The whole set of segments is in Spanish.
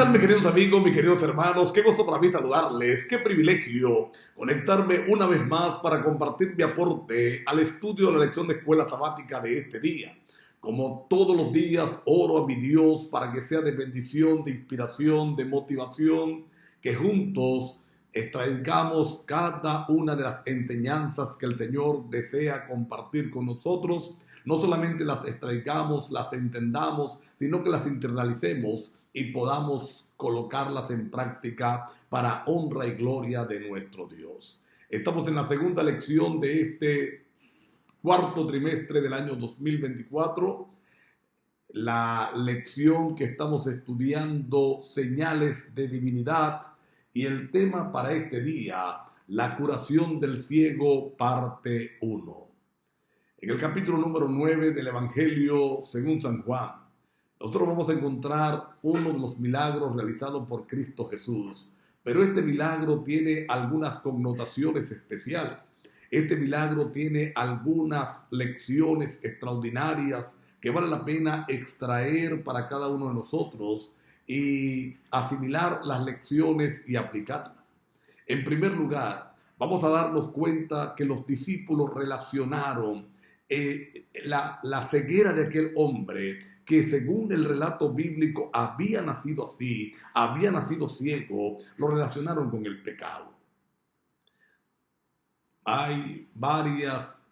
tal, mis queridos amigos, mis queridos hermanos? Qué gozo para mí saludarles, qué privilegio conectarme una vez más para compartir mi aporte al estudio de la lección de escuela sabática de este día. Como todos los días, oro a mi Dios para que sea de bendición, de inspiración, de motivación, que juntos extraigamos cada una de las enseñanzas que el Señor desea compartir con nosotros. No solamente las extraigamos, las entendamos, sino que las internalicemos y podamos colocarlas en práctica para honra y gloria de nuestro Dios. Estamos en la segunda lección de este cuarto trimestre del año 2024. La lección que estamos estudiando, señales de divinidad, y el tema para este día, la curación del ciego, parte 1. En el capítulo número 9 del Evangelio según San Juan, nosotros vamos a encontrar uno de los milagros realizados por Cristo Jesús, pero este milagro tiene algunas connotaciones especiales. Este milagro tiene algunas lecciones extraordinarias que vale la pena extraer para cada uno de nosotros y asimilar las lecciones y aplicarlas. En primer lugar, vamos a darnos cuenta que los discípulos relacionaron la ceguera de aquel hombre que, según el relato bíblico, había nacido así, había nacido ciego, lo relacionaron con el pecado. Hay varias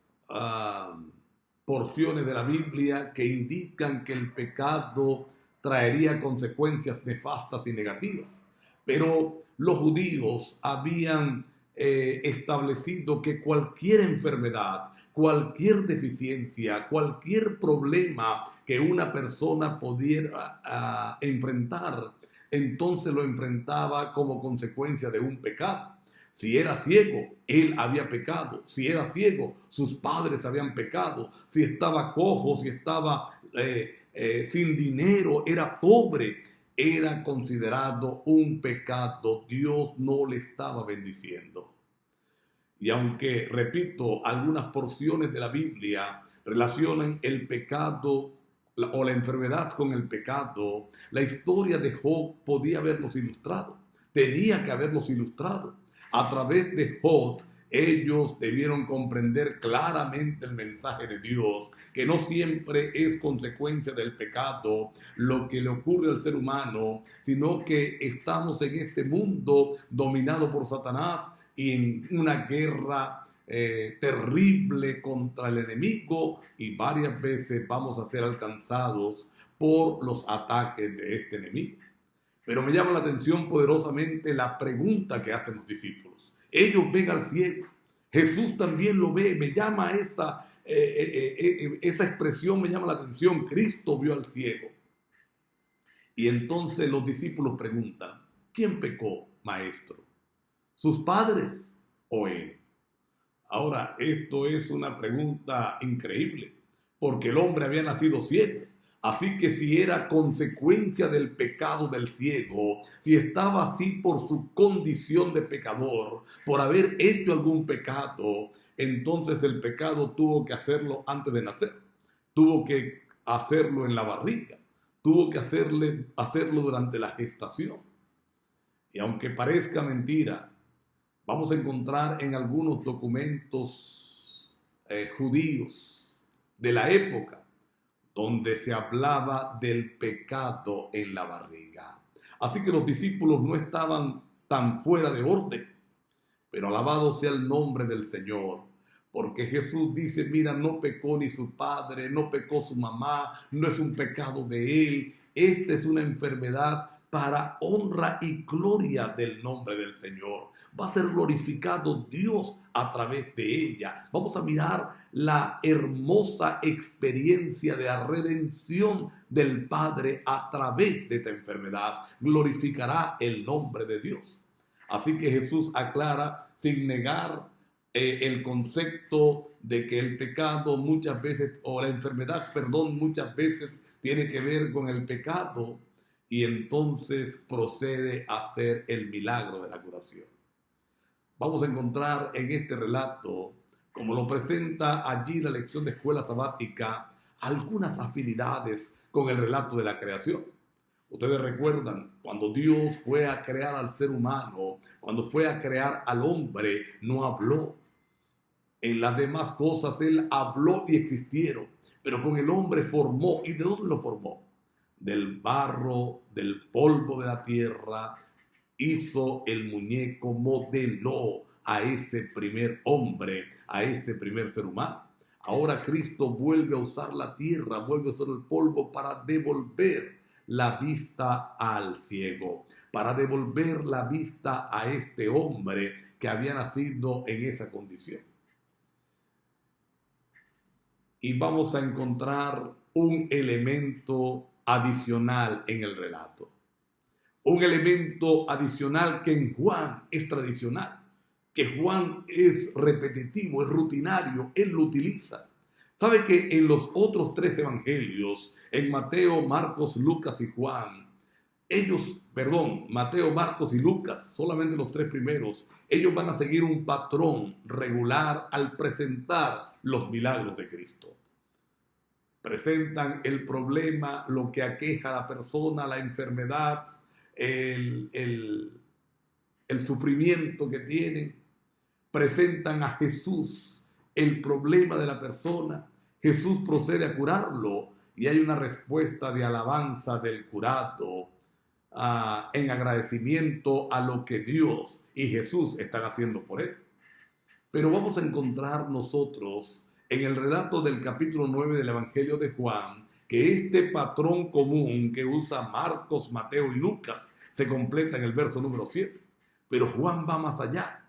porciones de la Biblia que indican que el pecado traería consecuencias nefastas y negativas, pero los judíos habían establecido que cualquier enfermedad, cualquier deficiencia, cualquier problema que una persona pudiera enfrentar, entonces lo enfrentaba como consecuencia de un pecado. Si era ciego, él había pecado. Si era ciego, sus padres habían pecado. Si estaba cojo, si estaba sin dinero, era pobre, era considerado un pecado. Dios no le estaba bendiciendo. Y aunque, repito, algunas porciones de la Biblia relacionan el pecado o la enfermedad con el pecado, la historia de Job podía habernos ilustrado, tenía que habernos ilustrado. A través de Job, ellos debieron comprender claramente el mensaje de Dios, que no siempre es consecuencia del pecado lo que le ocurre al ser humano, sino que estamos en este mundo dominado por Satanás y en una guerra terrible contra el enemigo, y varias veces vamos a ser alcanzados por los ataques de este enemigo. Pero me llama la atención poderosamente la pregunta que hacen los discípulos. Ellos ven al ciego. Jesús también lo ve. Me llama esa expresión, me llama la atención. Cristo vio al ciego. Y entonces los discípulos preguntan, ¿quién pecó, maestro? ¿Sus padres o él? Ahora, esto es una pregunta increíble, porque el hombre había nacido ciego. Así que si era consecuencia del pecado del ciego, si estaba así por su condición de pecador, por haber hecho algún pecado, entonces el pecado tuvo que hacerlo antes de nacer, tuvo que hacerlo en la barriga, tuvo que hacerlo durante la gestación. Y aunque parezca mentira, vamos a encontrar en algunos documentos judíos de la época donde se hablaba del pecado en la barriga. Así que los discípulos no estaban tan fuera de orden, pero alabado sea el nombre del Señor, porque Jesús dice, mira, no pecó ni su padre, no pecó su mamá, no es un pecado de él, esta es una enfermedad para honra y gloria del nombre del Señor. Va a ser glorificado Dios a través de ella. Vamos a mirar la hermosa experiencia de la redención del Padre a través de esta enfermedad. Glorificará el nombre de Dios. Así que Jesús aclara sin negar el concepto de que el pecado muchas veces, o la enfermedad, muchas veces tiene que ver con el pecado. Y entonces procede a hacer el milagro de la curación. Vamos a encontrar en este relato, como lo presenta allí la lección de escuela sabática, algunas afinidades con el relato de la creación. Ustedes recuerdan, cuando Dios fue a crear al ser humano, cuando fue a crear al hombre, no habló. En las demás cosas Él habló y existieron, pero con el hombre formó. ¿Y de dónde lo formó? Del barro, del polvo de la tierra, hizo el muñeco, modeló a ese primer hombre, a ese primer ser humano. Ahora Cristo vuelve a usar la tierra, vuelve a usar el polvo para devolver la vista al ciego, para devolver la vista a este hombre que había nacido en esa condición. Y vamos a encontrar un elemento adicional en el relato. Un elemento adicional que en Juan es tradicional, que Juan es repetitivo, es rutinario, él lo utiliza. ¿Sabe que en los otros tres evangelios, en Mateo, Marcos, Lucas y Juan, Mateo, Marcos y Lucas, solamente los tres primeros, ellos van a seguir un patrón regular al presentar los milagros de Cristo? Presentan el problema, lo que aqueja a la persona, la enfermedad, el sufrimiento que tienen. Presentan a Jesús el problema de la persona. Jesús procede a curarlo y hay una respuesta de alabanza del curado en agradecimiento a lo que Dios y Jesús están haciendo por él. Pero vamos a encontrar nosotros en el relato del capítulo 9 del Evangelio de Juan que este patrón común que usa Marcos, Mateo y Lucas se completa en el verso número 7. Pero Juan va más allá.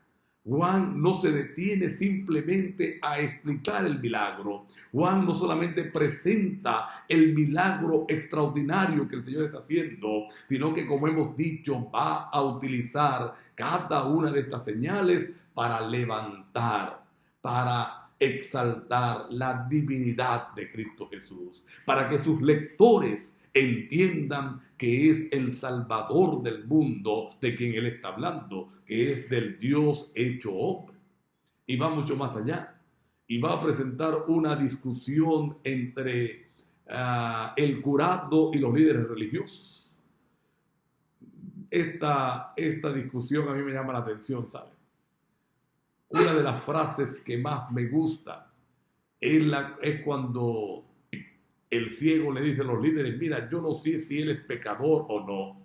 Juan no se detiene simplemente a explicar el milagro. Juan no solamente presenta el milagro extraordinario que el Señor está haciendo, sino que, como hemos dicho, va a utilizar cada una de estas señales para levantar, para exaltar la divinidad de Cristo Jesús, para que sus lectores entiendan que es el Salvador del mundo de quien Él está hablando, que es del Dios hecho hombre. Y va mucho más allá. Y va a presentar una discusión entre el curado y los líderes religiosos. Esta discusión a mí me llama la atención, ¿sabe? Una de las frases que más me gusta es cuando el ciego le dice a los líderes: mira, yo no sé si él es pecador o no.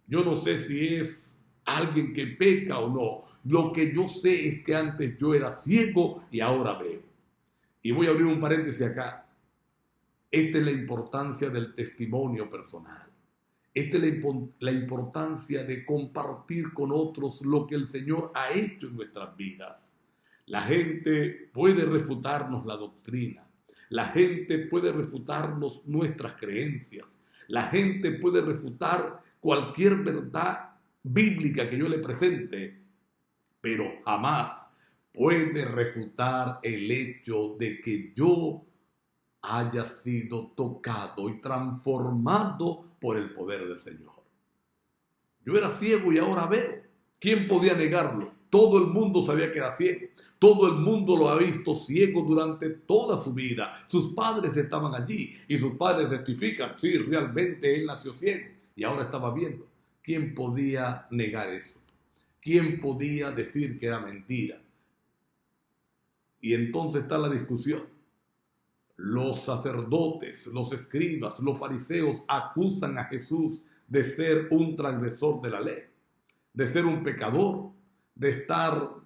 Yo no sé si es alguien que peca o no. Lo que yo sé es que antes yo era ciego y ahora veo. Y voy a abrir un paréntesis acá. Esta es la importancia del testimonio personal. Esta es la importancia de compartir con otros lo que el Señor ha hecho en nuestras vidas. La gente puede refutarnos la doctrina. La gente puede refutarnos nuestras creencias. La gente puede refutar cualquier verdad bíblica que yo le presente, pero jamás puede refutar el hecho de que yo haya sido tocado y transformado por el poder del Señor. Yo era ciego y ahora veo. ¿Quién podía negarlo? Todo el mundo sabía que era ciego. Todo el mundo lo ha visto ciego durante toda su vida. Sus padres estaban allí y sus padres testifican: sí, realmente él nació ciego y ahora estaba viendo. ¿Quién podía negar eso? ¿Quién podía decir que era mentira? Y entonces está la discusión. Los sacerdotes, los escribas, los fariseos acusan a Jesús de ser un transgresor de la ley, de ser un pecador, de estar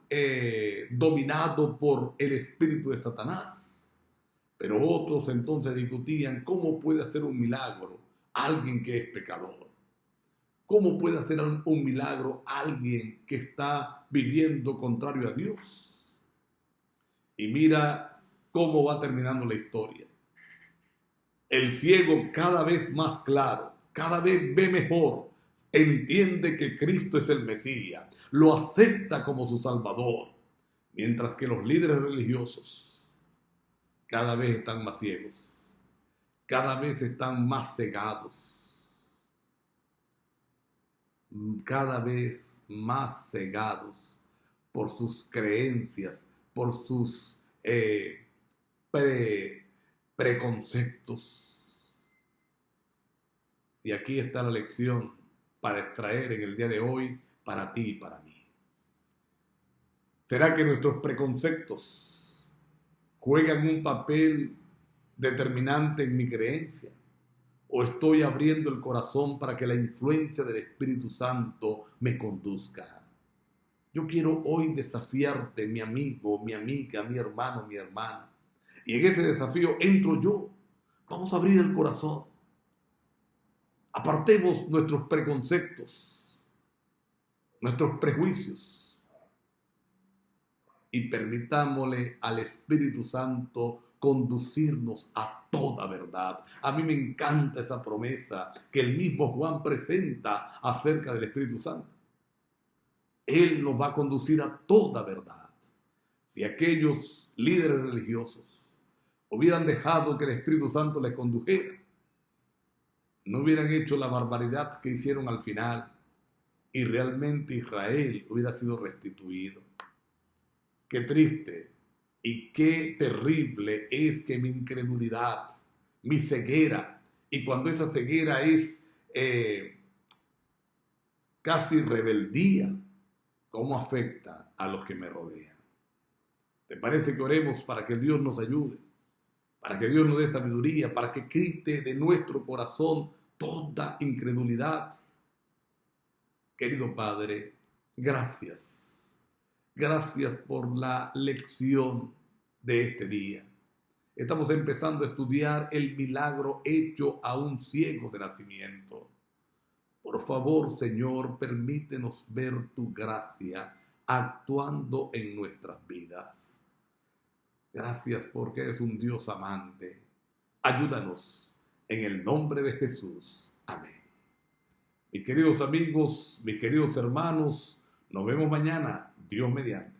dominado por el espíritu de Satanás. Pero otros entonces discutían: ¿cómo puede hacer un milagro alguien que es pecador? ¿Cómo puede hacer un milagro alguien que está viviendo contrario a Dios? Y mira cómo va terminando la historia. El ciego cada vez más claro, cada vez ve mejor, entiende que Cristo es el Mesías, lo acepta como su Salvador, mientras que los líderes religiosos cada vez están más ciegos, cada vez están más cegados, cada vez más cegados por sus creencias, por sus preconceptos. Y aquí está la lección para extraer en el día de hoy para ti y para mí. ¿Será que nuestros preconceptos juegan un papel determinante en mi creencia? ¿O estoy abriendo el corazón para que la influencia del Espíritu Santo me conduzca? Yo quiero hoy desafiarte, mi amigo, mi amiga, mi hermano, mi hermana. Y en ese desafío entro yo. Vamos a abrir el corazón. Apartemos nuestros preconceptos, nuestros prejuicios y permitámosle al Espíritu Santo conducirnos a toda verdad. A mí me encanta esa promesa que el mismo Juan presenta acerca del Espíritu Santo. Él nos va a conducir a toda verdad. Si aquellos líderes religiosos hubieran dejado que el Espíritu Santo les condujera, no hubieran hecho la barbaridad que hicieron al final y realmente Israel hubiera sido restituido. Qué triste y qué terrible es que mi incredulidad, mi ceguera, y cuando esa ceguera es casi rebeldía, ¿cómo afecta a los que me rodean? ¿Te parece que oremos para que Dios nos ayude? Para que Dios nos dé sabiduría, para que quite de nuestro corazón toda incredulidad. Querido Padre, gracias. Gracias por la lección de este día. Estamos empezando a estudiar el milagro hecho a un ciego de nacimiento. Por favor, Señor, permítenos ver tu gracia actuando en nuestras vidas. Gracias porque eres un Dios amante. Ayúdanos en el nombre de Jesús. Amén. Mis queridos amigos, mis queridos hermanos, nos vemos mañana, Dios mediante.